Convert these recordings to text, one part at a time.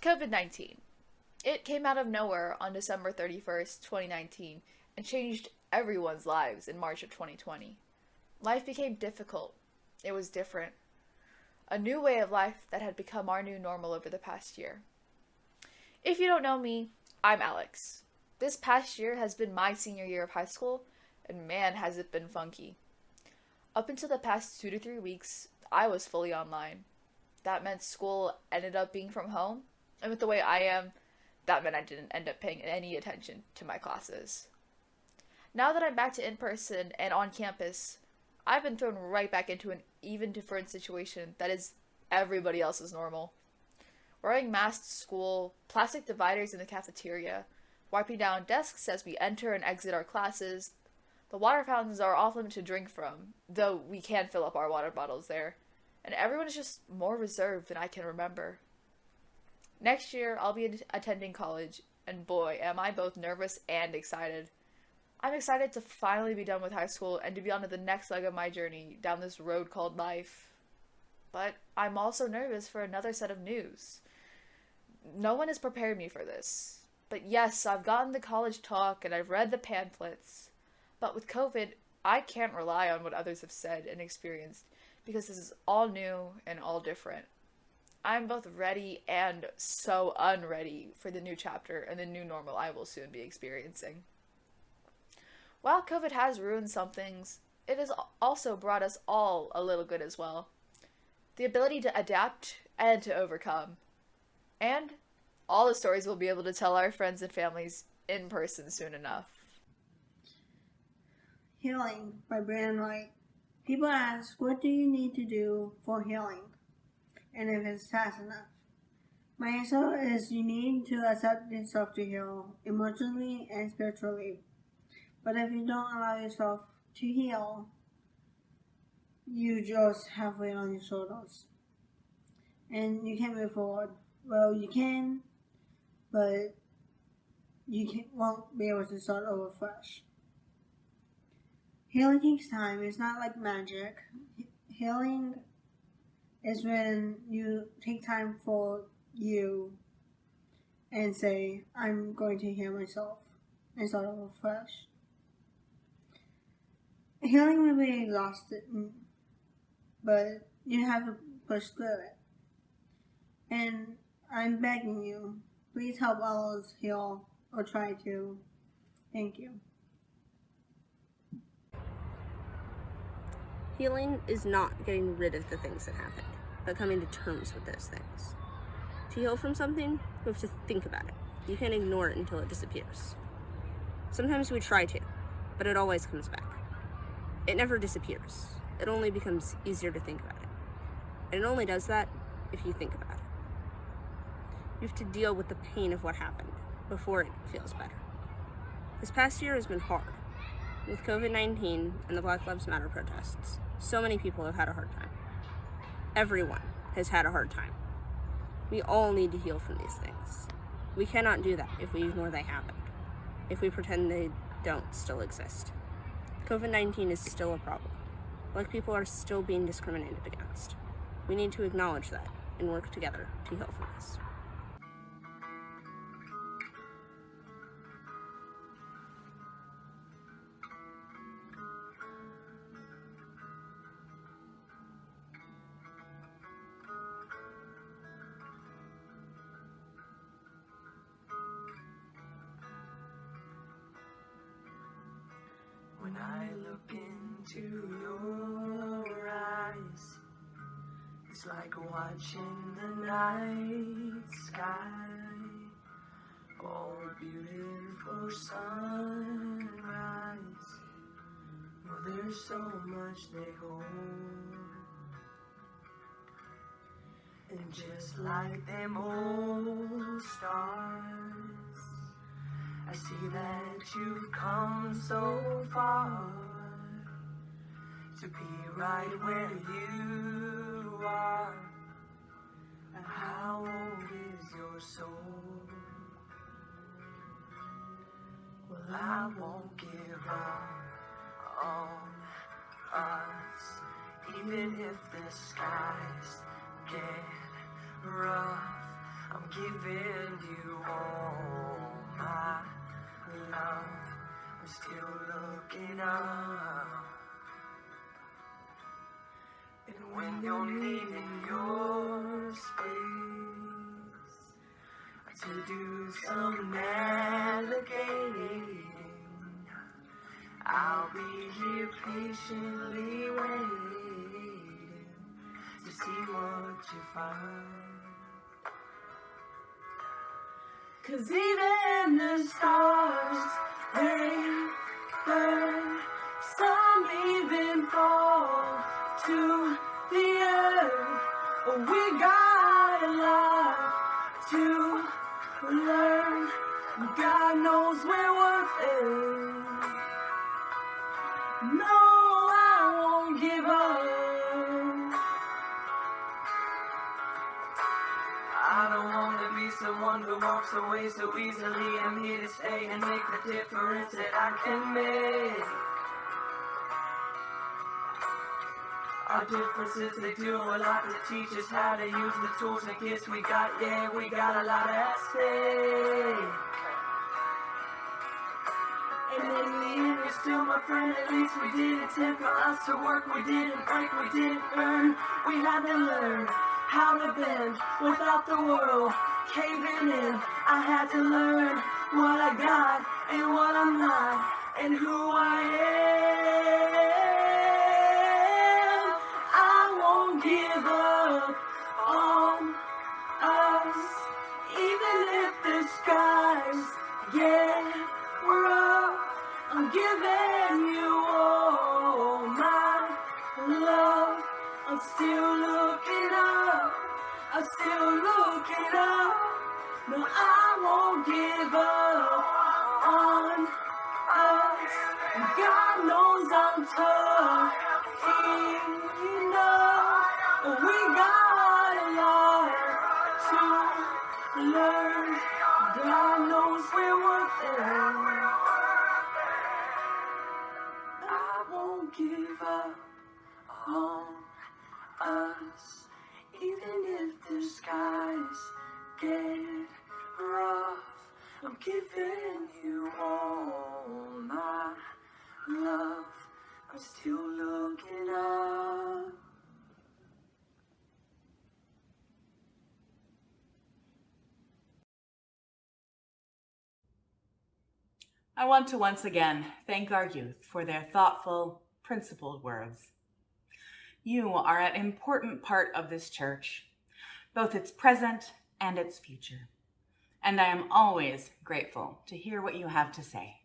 COVID-19. It came out of nowhere on December 31st, 2019, and changed everyone's lives in March of 2020. Life became difficult. It was different. A new way of life that had become our new normal over the past year. If you don't know me, I'm Alex. This past year has been my senior year of high school, and man, has it been funky. Up until the past 2 to 3 weeks, I was fully online. That meant school ended up being from home, and with the way I am, that meant I didn't end up paying any attention to my classes. Now that I'm back to in person and on campus, I've been thrown right back into an even different situation that is everybody else's normal. Wearing masks to school, plastic dividers in the cafeteria, wiping down desks as we enter and exit our classes. The water fountains are off limit to drink from, though we can fill up our water bottles there, and everyone is just more reserved than I can remember. Next year, I'll be attending college, and boy, am I both nervous and excited. I'm excited to finally be done with high school and to be on to the next leg of my journey down this road called life. But I'm also nervous for another set of news. No one has prepared me for this. But yes, I've gotten the college talk and I've read the pamphlets. But with COVID, I can't rely on what others have said and experienced because this is all new and all different. I'm both ready and so unready for the new chapter and the new normal I will soon be experiencing. While COVID has ruined some things, it has also brought us all a little good as well. The ability to adapt and to overcome. And all the stories we'll be able to tell our friends and families in person soon enough. Healing by Brandon White. People ask, what do you need to do for healing? And if it's fast enough. My answer is you need to accept yourself to heal emotionally and spiritually. But if you don't allow yourself to heal, you just have weight on your shoulders. And you can't move forward. Well, you can, but won't be able to start over fresh. Healing takes time. It's not like magic. Healing is when you take time for you and say, I'm going to heal myself and start over fresh. Healing will be exhausting, but you have to push through it. And I'm begging you, please help others heal or try to. Thank you. Healing is not getting rid of the things that happened, but coming to terms with those things. To heal from something, you have to think about it. You can't ignore it until it disappears. Sometimes we try to, but it always comes back. It never disappears. It only becomes easier to think about it. And it only does that if you think about it. You have to deal with the pain of what happened before it feels better. This past year has been hard. With COVID-19 and the Black Lives Matter protests, so many people have had a hard time. Everyone has had a hard time. We all need to heal from these things. We cannot do that if we ignore they happened, if we pretend they don't still exist. COVID-19 is still a problem. Black people are still being discriminated against. We need to acknowledge that and work together to heal from this. When I look into your eyes, it's like watching the night sky. Oh, beautiful sunrise. Well, there's so much they hold. And just like them old stars, I see that you've come so far to be right where you are. How old is your soul? Well, I won't give up on us, even if the skies get rough. I'm giving you all my love. I'm still looking up. And when you're needing your space to do some navigating, I'll be here patiently waiting to see what you find. 'Cause even the stars, they burn. Some even fall to the earth. We got a lot to learn. God knows we're worth it. No, I won't give up. I don't want to be someone who walks away so easily. I'm here to stay and make the difference that I can make. Our differences, they do a lot to teach us how to use the tools and gifts we got. Yeah, we got a lot at stake. And in the end, you're still my friend. At least we did intend for us to work. We didn't break, we didn't burn. We had to learn how to bend without the world caving in. I had to learn what I got and what I'm not and who I am. I won't give up on us, even if the skies get rough. I'm giving you all my love. I'm still looking up. I'm still looking up. No, I won't give up on us. God knows I'm tough enough. We got a lot to learn. God knows we're worth it. I won't give up on us, even if the skies get rough. I'm giving you all my love. I'm still looking up. I want to once again thank our youth for their thoughtful, principled words. You are an important part of this church, both its present and its future, and I am always grateful to hear what you have to say.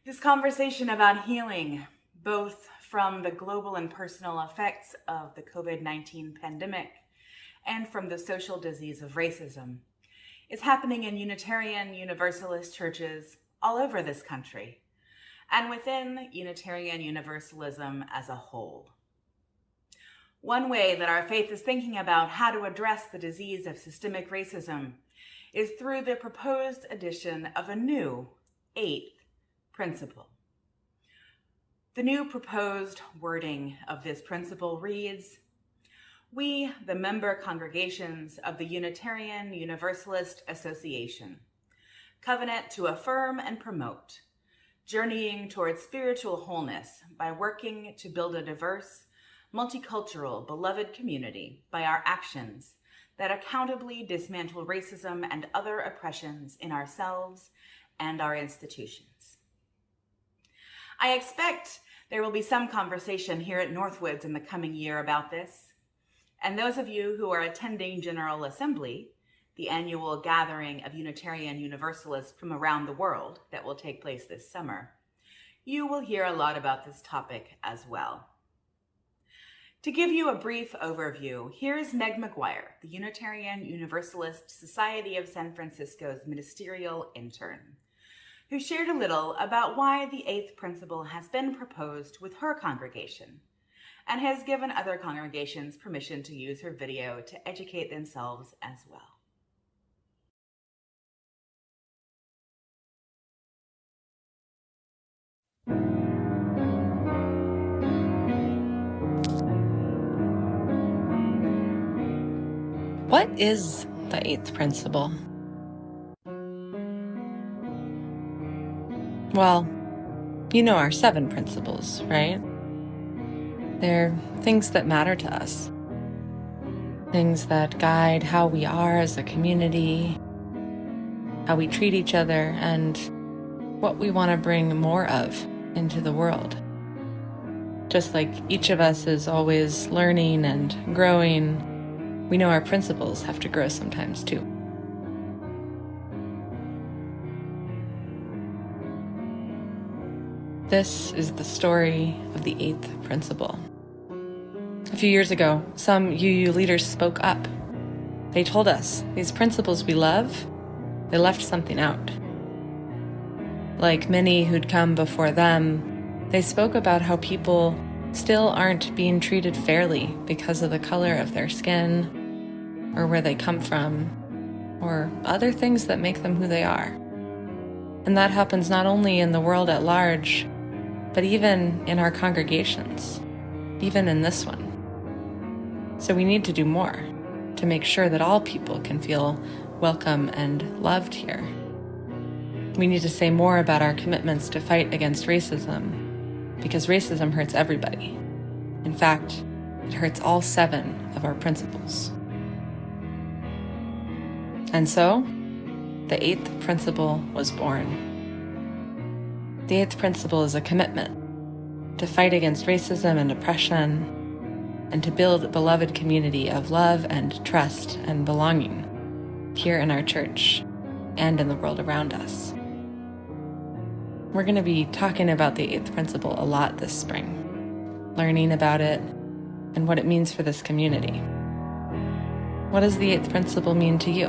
This conversation about healing, both from the global and personal effects of the COVID-19 pandemic and from the social disease of racism, is happening in Unitarian Universalist churches all over this country and within Unitarian Universalism as a whole. One way that our faith is thinking about how to address the disease of systemic racism is through the proposed addition of a new 8th principle. The new proposed wording of this principle reads, "We, the member congregations of the Unitarian Universalist Association, covenant to affirm and promote, journeying towards spiritual wholeness by working to build a diverse, multicultural, beloved community by our actions that accountably dismantle racism and other oppressions in ourselves and our institutions." I expect there will be some conversation here at Northwoods in the coming year about this. And those of you who are attending General Assembly, the annual gathering of Unitarian Universalists from around the world that will take place this summer, you will hear a lot about this topic as well. To give you a brief overview, here is Meg McGuire, the Unitarian Universalist Society of San Francisco's ministerial intern, who shared a little about why the 8th principle has been proposed with her congregation, and has given other congregations permission to use her video to educate themselves as well. What is the eighth principle? Well, you know our 7 principles, right? They're things that matter to us. Things that guide how we are as a community, how we treat each other, and what we want to bring more of into the world. Just like each of us is always learning and growing, we know our principles have to grow sometimes too. This is the story of the 8th principle. A few years ago, some UU leaders spoke up. They told us these principles we love, they left something out. Like many who'd come before them, they spoke about how people still aren't being treated fairly because of the color of their skin, or where they come from, or other things that make them who they are. And that happens not only in the world at large, but even in our congregations, even in this one. So we need to do more to make sure that all people can feel welcome and loved here. We need to say more about our commitments to fight against racism, because racism hurts everybody. In fact, it hurts all 7 of our principles. And so, the 8th principle was born. The 8th principle is a commitment to fight against racism and oppression, and to build a beloved community of love and trust and belonging here in our church and in the world around us. We're going to be talking about the 8th principle a lot this spring, learning about it and what it means for this community. What does the 8th principle mean to you?